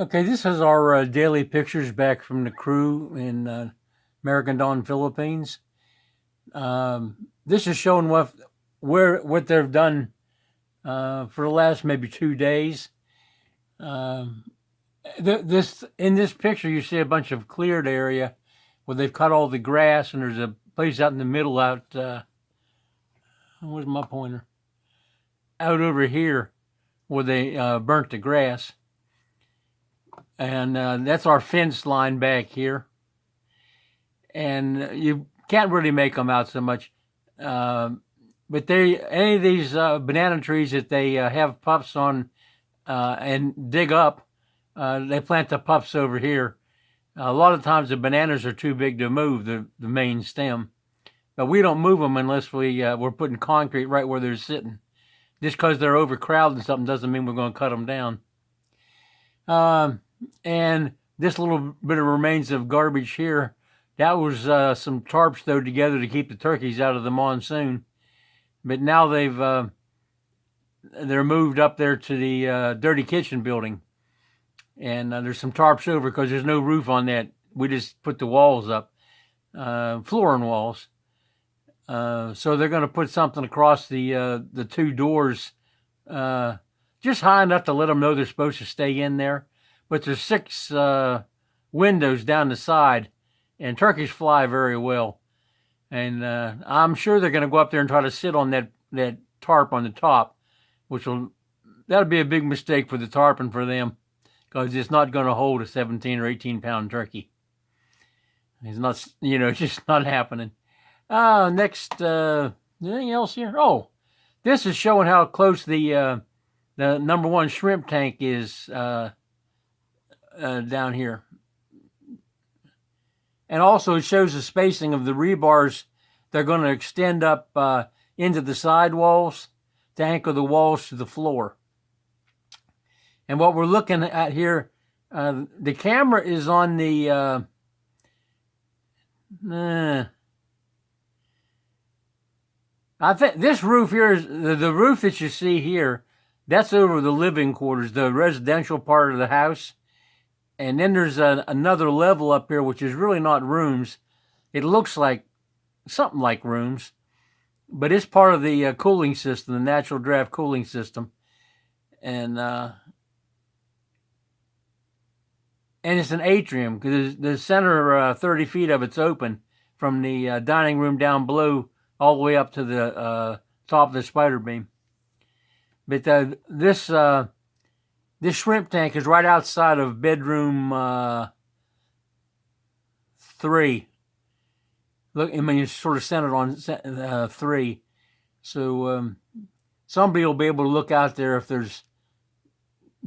Okay, this is our daily pictures back from the crew in American Dawn, Philippines. This is showing what they've done for the last maybe 2 days. Um, in this picture, you see a bunch of cleared area where they've cut all the grass, and there's a place out in the middle out. Where's my pointer? Out over here where they burnt the grass. And that's our fence line back here. And you can't really make them out so much. But any of these banana trees that they have pups on and dig up, they plant the pups over here. A lot of times the bananas are too big to move the main stem. But we don't move them unless we're putting concrete right where they're sitting. Just because they're overcrowded and something doesn't mean we're going to cut them down. And this little bit of remains of garbage here, that was some tarps thrown together to keep the turkeys out of the monsoon. But now they're moved up there to the dirty kitchen building. And there's some tarps over because there's no roof on that. We just put the walls up, flooring walls. So they're going to put something across the two doors, just high enough to let them know they're supposed to stay in there. But there's 6 windows down the side, and turkeys fly very well. And I'm sure they're going to go up there and try to sit on that tarp on the top, that'll be a big mistake for the tarp and for them, because it's not going to hold a 17 or 18 pound turkey. It's not, it's just not happening. Next, anything else here? Oh, this is showing how close the number 1 shrimp tank is down here. And also it shows the spacing of the rebars. They're going to extend up into the side walls to anchor the walls to the floor. And what we're looking at here, the camera is on the I think this roof here is the roof that you see here. That's over the living quarters, the residential part of the house. And then there's another level up here, which is really not rooms. It looks like something like rooms, but it's part of the cooling system, the natural draft cooling system. And it's an atrium because the center 30 feet of it's open from the dining room down below all the way up to the top of the spider beam. But this shrimp tank is right outside of bedroom 3. Look, it's sort of centered on 3. So somebody will be able to look out there if there's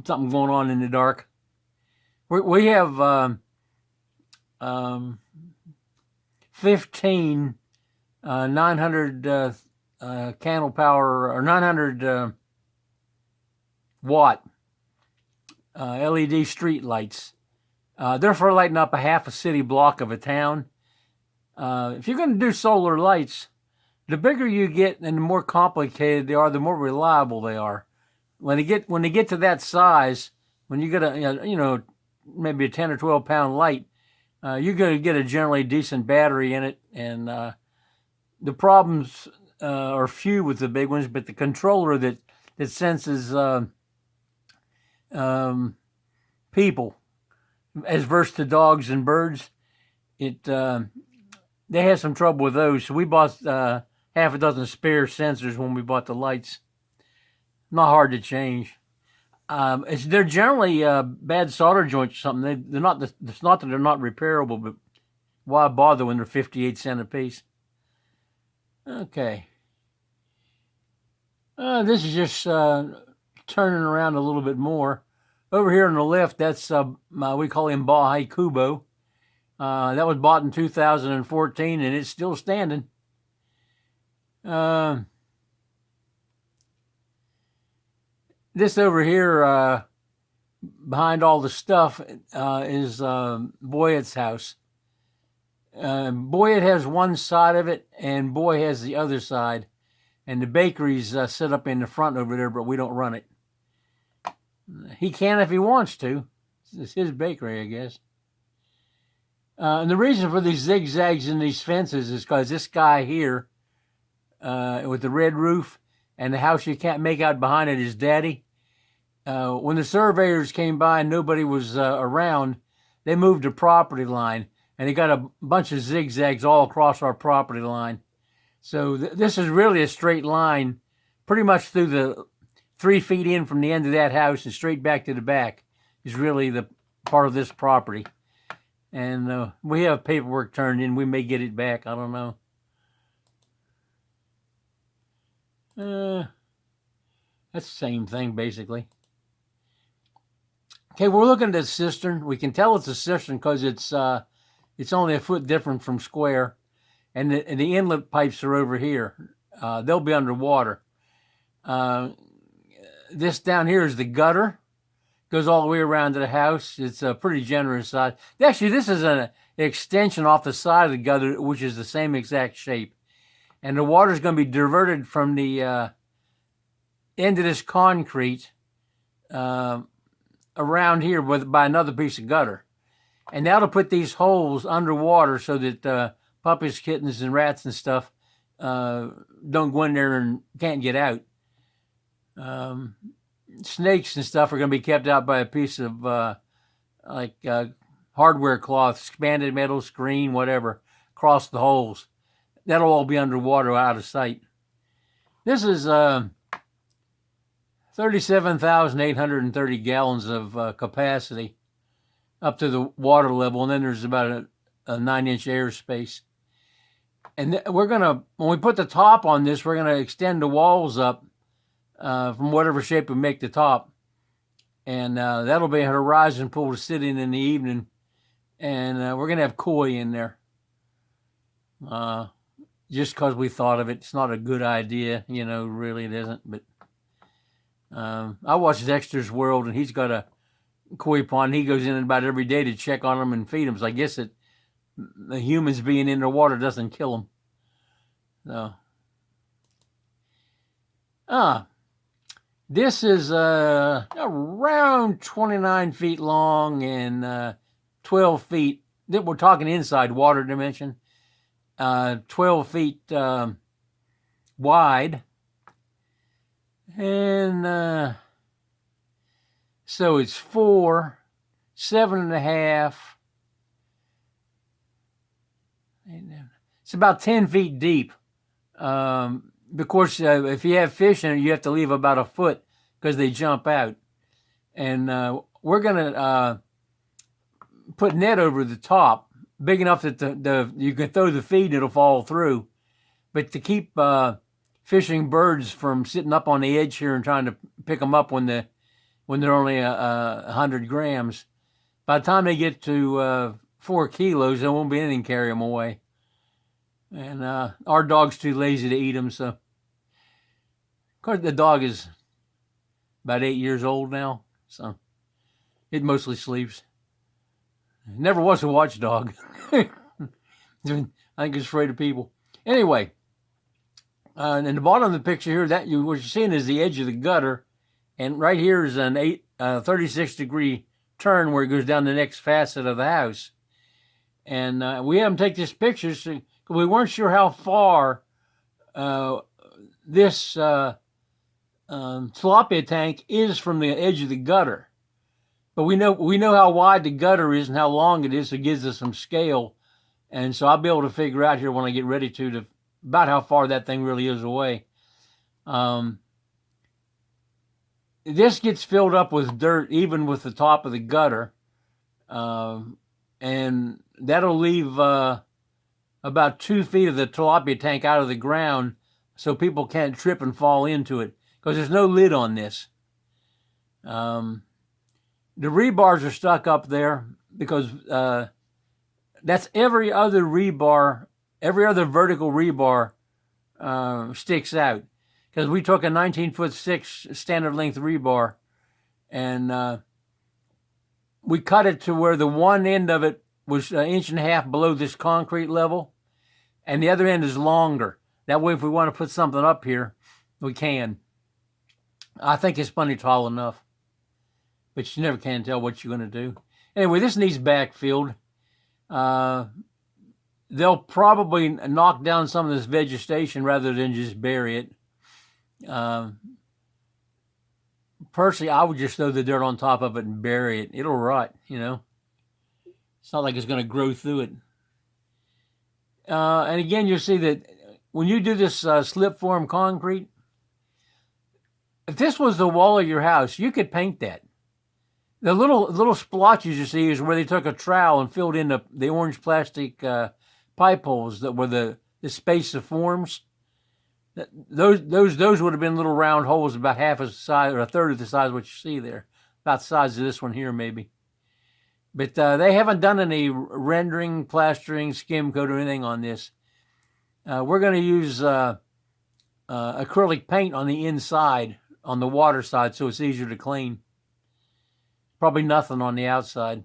something going on in the dark. We have 15 900 candle power or 900 watt LED street lights. They're for lighting up a half a city block of a town. If you're going to do solar lights, the bigger you get and the more complicated they are, the more reliable they are. When they get to that size, when you get maybe a 10 or 12 pound light, you're going to get a generally decent battery in it, and the problems are few with the big ones, but the controller that senses people as versus to dogs and birds, they had some trouble with those. So we bought half a dozen spare sensors when we bought the lights. Not hard to change. They're generally bad solder joints or something. They're not. It's not that they're not repairable, but why bother when they're 58 cents a piece? Okay. This is just turning around a little bit more. Over here on the left, that's we call him Bahay Kubo. That was bought in 2014, and it's still standing. This over here, behind all the stuff, is Boyette's house. Boyette has one side of it, and Boy has the other side. And the bakery's set up in the front over there, but we don't run it. He can if he wants to. It's his bakery, I guess. And the reason for these zigzags in these fences is because this guy here, with the red roof and the house you can't make out behind it is Daddy. When the surveyors came by and nobody was around, they moved the property line, and they got a bunch of zigzags all across our property line. So this is really a straight line, pretty much through the 3 feet in from the end of that house and straight back to the back is really the part of this property. And we have paperwork turned in. We may get it back. I don't know. That's the same thing, basically. Okay, we're looking at the cistern. We can tell it's a cistern because it's only a foot different from square. And the inlet pipes are over here. They'll be underwater. This down here is the gutter. Goes all the way around to the house. It's a pretty generous size. Actually, this is an extension off the side of the gutter, which is the same exact shape. And the water is going to be diverted from the end of this concrete around here by another piece of gutter. And that'll put these holes underwater so that puppies, kittens, and rats and stuff don't go in there and can't get out. Snakes and stuff are going to be kept out by a piece of hardware cloth, expanded metal, screen, whatever, across the holes. That'll all be underwater, out of sight. This is 37,830 gallons of capacity up to the water level, and then there's about a 9-inch airspace. And when we put the top on this, we're going to extend the walls up from whatever shape we make the top. And that'll be a horizon pool to sit in the evening. And we're going to have koi in there. Just because we thought of it. It's not a good idea, really it isn't. But I watch Dexter's World, and he's got a koi pond. He goes in about every day to check on them and feed them. So I guess the humans being in the water doesn't kill them. So, this is around 29 feet long and 12 feet. We're talking inside water dimension. 12 feet wide. And so it's 4, 7.5. It's about 10 feet deep. Of course, if you have fish in it, you have to leave about a foot because they jump out. And we're going to put net over the top, big enough that you can throw the feed and it'll fall through. But to keep fishing birds from sitting up on the edge here and trying to pick them up when they're only 100 grams, by the time they get to 4 kilos, there won't be anything to carry them away. And our dog's too lazy to eat them, so. Of course, the dog is about 8 years old now, so it mostly sleeps. Never was a watchdog. I think it's afraid of people. Anyway, in the bottom of the picture here, what you're seeing is the edge of the gutter, and right here is an 36-degree turn where it goes down the next facet of the house. And we had them take this picture, so we weren't sure how far this tilapia tank is from the edge of the gutter. But we know how wide the gutter is and how long it is, so it gives us some scale. And so I'll be able to figure out here when I get ready to about how far that thing really is away. This gets filled up with dirt, even with the top of the gutter. And that'll leave about 2 feet of the tilapia tank out of the ground so people can't trip and fall into it, because there's no lid on this. The rebars are stuck up there because that's every other rebar, every other vertical rebar sticks out. Because we took a 19'6" standard length rebar and we cut it to where the one end of it was 1.5 inches below this concrete level, and the other end is longer. That way, if we want to put something up here, we can. I think it's plenty tall enough. but you never can tell what you're going to do. Anyway, this needs backfilled. They'll probably knock down some of this vegetation rather than just bury it. Personally, I would just throw the dirt on top of it and bury it. It'll rot, you know. It's not like it's going to grow through it. And again, you'll see that when you do this slip form concrete, if this was the wall of your house, you could paint that. The little splotches you see is where they took a trowel and filled in the orange plastic pipe holes that were the space of forms. Those would have been little round holes about half the size or a third of the size of what you see there, about the size of this one here maybe. But they haven't done any rendering, plastering, skim coat, or anything on this. We're going to use acrylic paint on the inside, on the water side, so it's easier to clean. Probably nothing on the outside.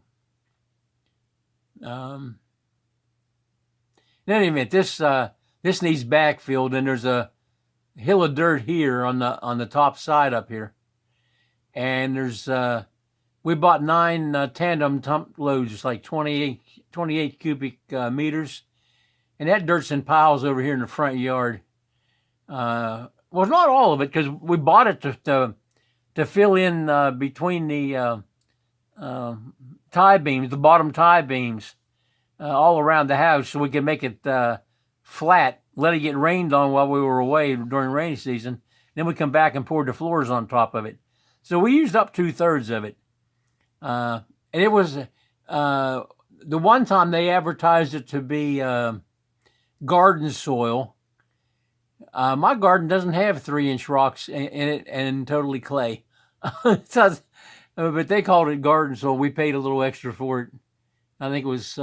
In any event, this needs backfilled, and there's a hill of dirt here on the top side up here, and there's we bought 9 tandem dump loads, it's like 28 cubic meters, and that dirt's in piles over here in the front yard. Well, not all of it, because we bought it to fill in between the tie beams, the bottom tie beams, all around the house, so we could make it flat, let it get rained on while we were away during rainy season. Then we come back and poured the floors on top of it. So we used up 2/3 of it. And it was the one time they advertised it to be garden soil. My garden doesn't have 3-inch rocks in it and totally clay. But they called it garden soil. We paid a little extra for it. I think it was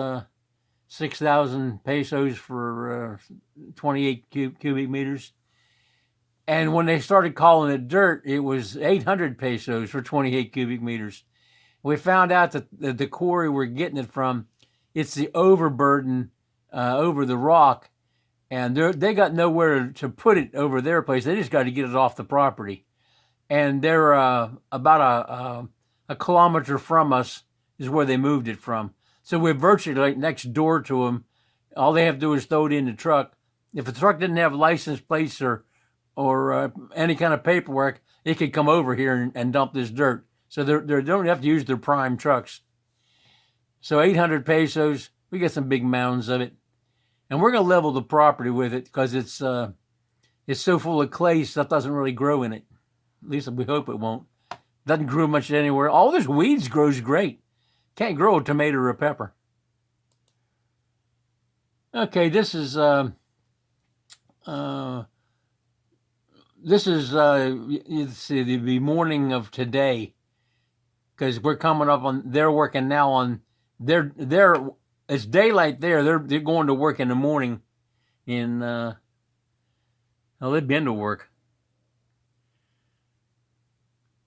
6,000 pesos for 28 cubic meters. And when they started calling it dirt, it was 800 pesos for 28 cubic meters. We found out that the quarry we're getting it from, it's the overburden over the rock, and they got nowhere to put it over their place. They just got to get it off the property. And they're about a kilometer from us is where they moved it from. So we're virtually like next door to them. All they have to do is throw it in the truck. If the truck didn't have license plates or any kind of paperwork, it could come over here and dump this dirt. So they don't have to use their prime trucks. So 800 pesos, we get some big mounds of it. And we're going to level the property with it because it's so full of clay, stuff doesn't really grow in it. At least we hope it won't. Doesn't grow much anywhere. All this weeds grows great. Can't grow a tomato or a pepper. Okay, this is the morning of today, because we're coming up on, they're working now on it's daylight there. They're going to work in the morning they've been to work.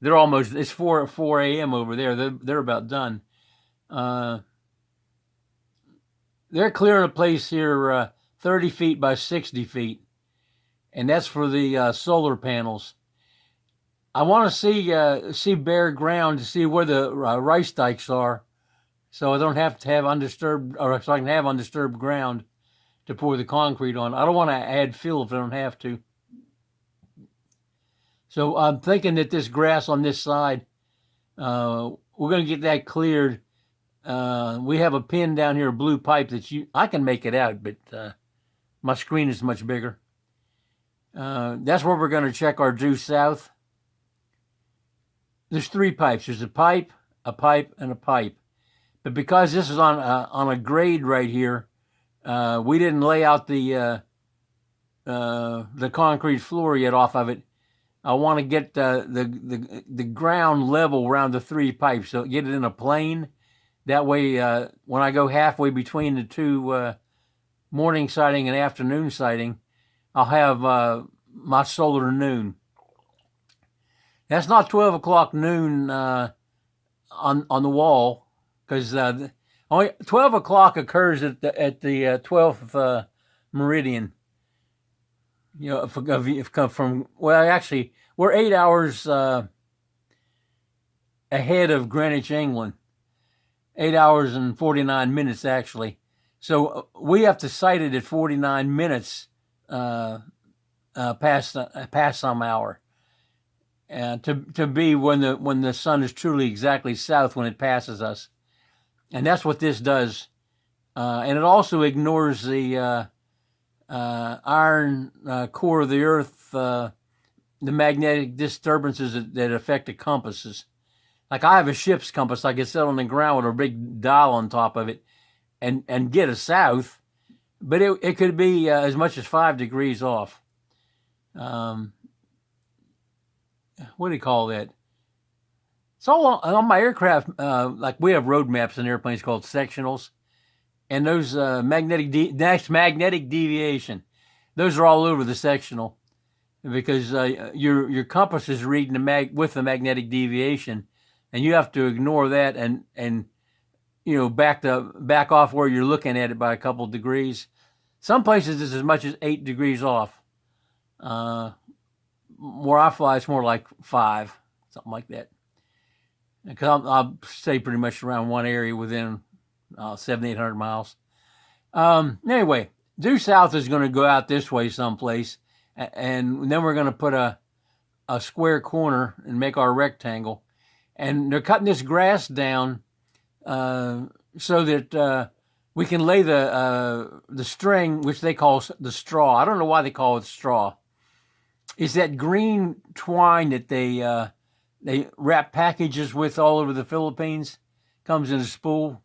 They're almost, it's 4 a.m. over there. They're about done. They're clearing a place here 30 feet by 60 feet. And that's for the solar panels. I want to see bare ground to see where the rice dikes are, so I don't have to have undisturbed, or so I can have undisturbed ground to pour the concrete on. I don't want to add fill if I don't have to. So I'm thinking that this grass on this side, we're going to get that cleared. We have a pin down here, a blue pipe I can make it out, but my screen is much bigger. That's where we're going to check our due south. There's 3 pipes. There's a pipe, and a pipe. But because this is on a grade right here, we didn't lay out the concrete floor yet off of it. I want to get the ground level around the 3 pipes, so get it in a plane. That way, when I go halfway between the 2 morning sighting and afternoon sighting, I'll have my solar noon. That's not 12 o'clock noon on the wall, because only 12 o'clock occurs at the 12th meridian. You know, if come from, well, actually, we're 8 hours ahead of Greenwich, England. 8 hours and 49 minutes, actually. So we have to sight it at 49 minutes past some hour, to be when the sun is truly exactly south when it passes us, and that's what this does. And it also ignores the iron core of the Earth, the magnetic disturbances that affect the compasses. Like I have a ship's compass, I can sit on the ground with a big dial on top of it and get a south, but it could be as much as 5 degrees off. What do you call that? It's all on my aircraft. Like we have road maps in airplanes called sectionals, and those magnetic deviation, those are all over the sectional, because your compass is reading with the magnetic deviation, and you have to ignore that and back off where you're looking at it by a couple of degrees. Some places it's as much as 8 degrees off. Where I fly, it's more like 5, something like that. Because I'll stay pretty much around one area within 700-800 miles. Anyway, due south is going to go out this way someplace, and then we're going to put a square corner and make our rectangle. And they're cutting this grass down so that we can lay the string, which they call the straw. I don't know why they call it straw. It's that green twine that they wrap packages with all over the Philippines. Comes in a spool.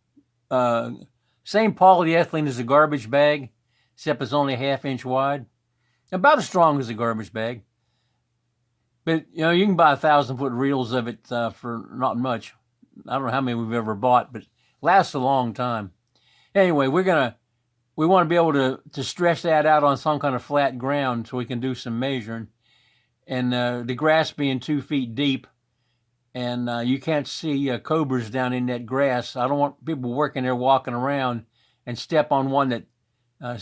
Same polyethylene as a garbage bag, except it's only a 1/2 inch wide. About as strong as a garbage bag. But, you can buy 1,000-foot reels of it for not much. I don't know how many we've ever bought, but it lasts a long time. Anyway, we want to be able to stretch that out on some kind of flat ground so we can do some measuring. And the grass being 2 feet deep, and you can't see cobras down in that grass. I don't want people working there walking around and step on one that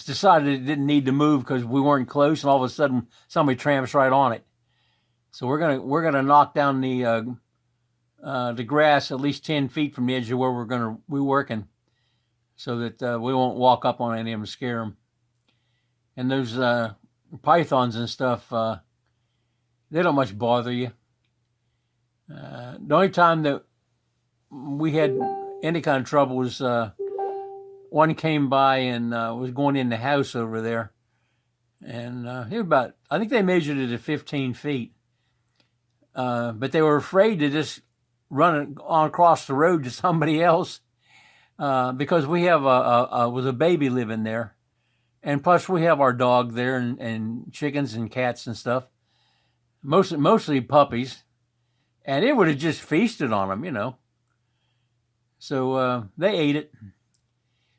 decided it didn't need to move because we weren't close, and all of a sudden somebody tramps right on it. So we're gonna knock down the grass at least 10 feet from the edge of where we're working, so that we won't walk up on any of them and scare them. And those pythons and stuff, they don't much bother you. The only time that we had any kind of trouble was one came by and was going in the house over there, and I think they measured it at 15 feet, but they were afraid to just run on across the road to somebody else, because we have was a baby living there, and plus we have our dog there and chickens and cats and stuff, mostly puppies. And it would have just feasted on them, So they ate it.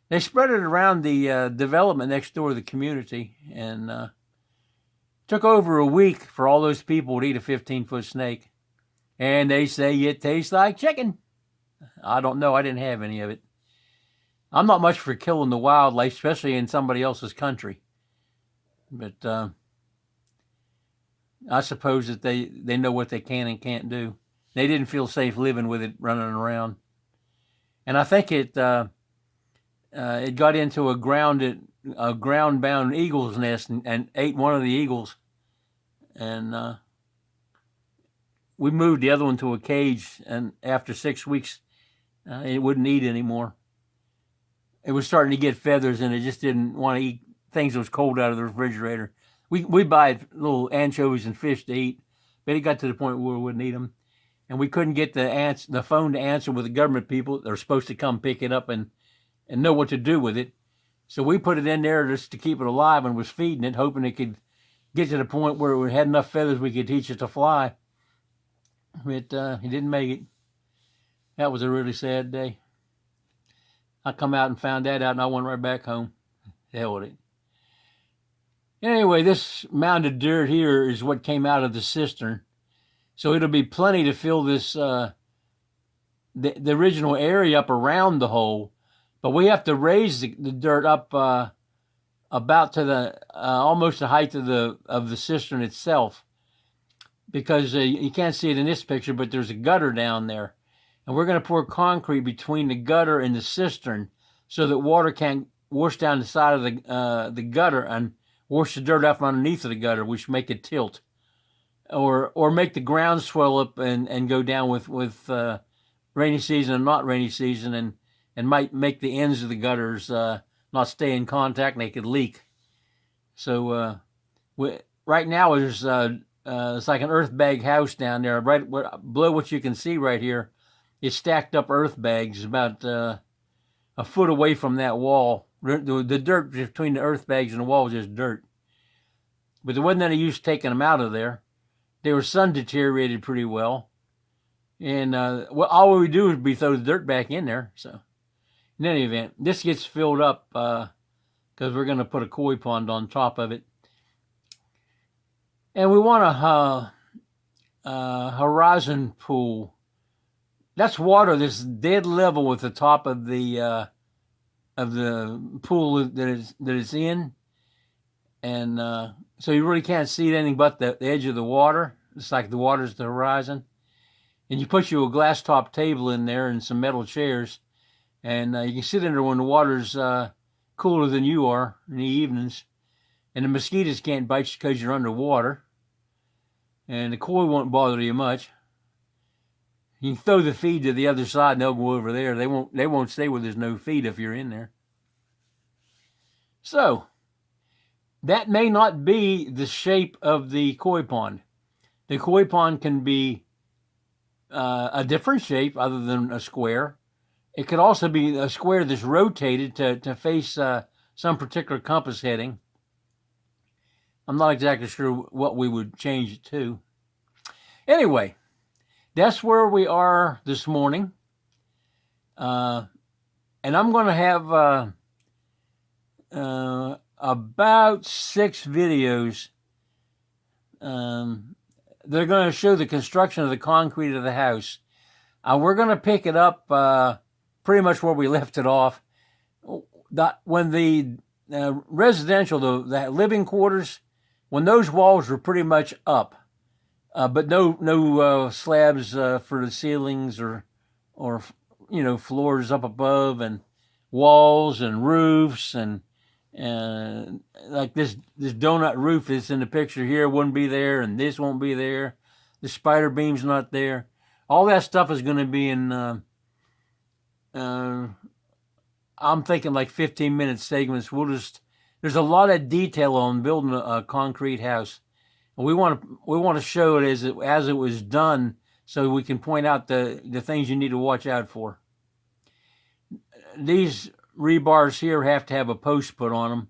They spread it around the development next door to the community, and took over a week for all those people to eat a 15-foot snake. And they say it tastes like chicken. I don't know. I didn't have any of it. I'm not much for killing the wildlife, especially in somebody else's country. But I suppose that they know what they can and can't do. They didn't feel safe living with it running around. And I think it got into a ground-bound eagle's nest and ate one of the eagles. And we moved the other one to a cage, and after 6 weeks, it wouldn't eat anymore. It was starting to get feathers, and it just didn't want to eat things that was cold out of the refrigerator. We buy little anchovies and fish to eat, but it got to the point where we wouldn't eat them. And we couldn't get the phone to answer with the government people that are supposed to come pick it up and know what to do with it. So we put it in there just to keep it alive and was feeding it, hoping it could get to the point where it had enough feathers we could teach it to fly. But he didn't make it. That was a really sad day. I come out and found that out, and I went right back home. Hell with it. Anyway, this mound of dirt here is what came out of the cistern. So it'll be plenty to fill this, the original area up around the hole. But we have to raise the dirt up about to the almost the height of the cistern itself, because you can't see it in this picture, but there's a gutter down there, and we're going to pour concrete between the gutter and the cistern so that water can't wash down the side of the gutter and wash the dirt off underneath of the gutter, which make it tilt, or make the ground swell up and go down with rainy season and not rainy season, and might make the ends of the gutters not stay in contact and they could leak. So right now there's it's like an earth bag house down there. Right below what you can see right here is stacked up earth bags about a foot away from that wall. The dirt between the earth bags and the wall was just dirt. But there wasn't any use taking them out of there. They were sun deteriorated pretty well. And all we do is throw the dirt back in there. So in any event, this gets filled up because we're going to put a koi pond on top of it. And we want a horizon pool. That's water that's dead level with the top of the pool that it's in, and so you really can't see anything but the edge of the water. It's like the water's the horizon. And you put you a glass top table in there and some metal chairs, and you can sit in there when the water's cooler than you are in the evenings. And the mosquitoes can't bite you because you're underwater. And the koi won't bother you much. You can throw the feed to the other side and they'll go over there. They won't stay where there's no feed if you're in there. So, that may not be the shape of the koi pond. The koi pond can be a different shape other than a square. It could also be a square that's rotated to face some particular compass heading. I'm not exactly sure what we would change it to. Anyway, that's where we are this morning. And I'm going to have about 6 videos. They're going to show the construction of the concrete of the house. We're going to pick it up pretty much where we left it off. When the residential, the living quarters, when those walls were pretty much up, but no slabs for the ceilings or floors up above, and walls and roofs, and like this donut roof is in the picture here wouldn't be there, and this won't be there. The spider beam's not there. All that stuff is going to be in. I'm thinking like 15-minute segments. There's a lot of detail on building a concrete house. And we want to show it as it was done, so we can point out the things you need to watch out for. These rebars here have to have a post put on them,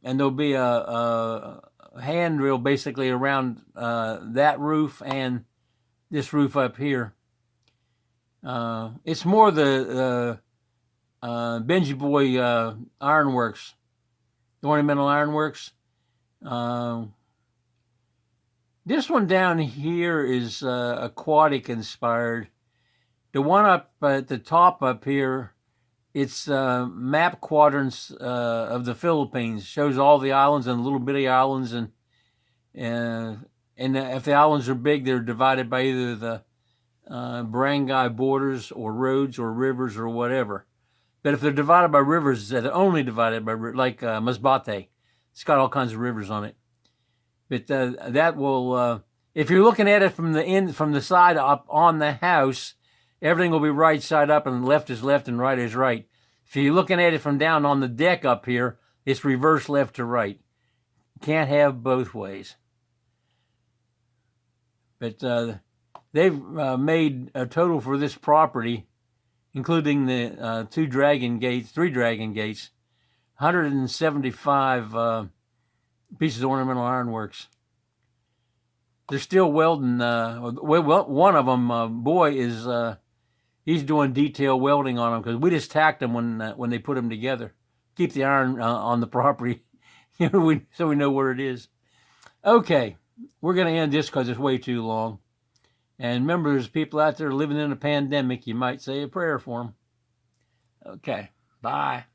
and there'll be a handrail basically around that roof and this roof up here. It's more the Benji Boy Ironworks, the Ornamental Ironworks. This one down here is aquatic inspired. The one up at the top up here, it's map quadrants of the Philippines. Shows all the islands and little bitty islands, and if the islands are big, they're divided by either the barangay borders or roads or rivers or whatever. But if they're divided by rivers, they're only divided by, like Masbate. It's got all kinds of rivers on it. But that will, if you're looking at it from the side up on the house, everything will be right side up, and left is left and right is right. If you're looking at it from down on the deck up here, it's reverse left to right. Can't have both ways. But they've made a total for this property, including the 3 dragon gates, 175 pieces of ornamental ironworks. They're still welding. One of them, boy, is he's doing detail welding on them, because we just tacked them when they put them together. Keep the iron on the property, so we know where it is. Okay, we're going to end this because it's way too long. And remember, there's people out there living in a pandemic. You might say a prayer for them. Okay, bye.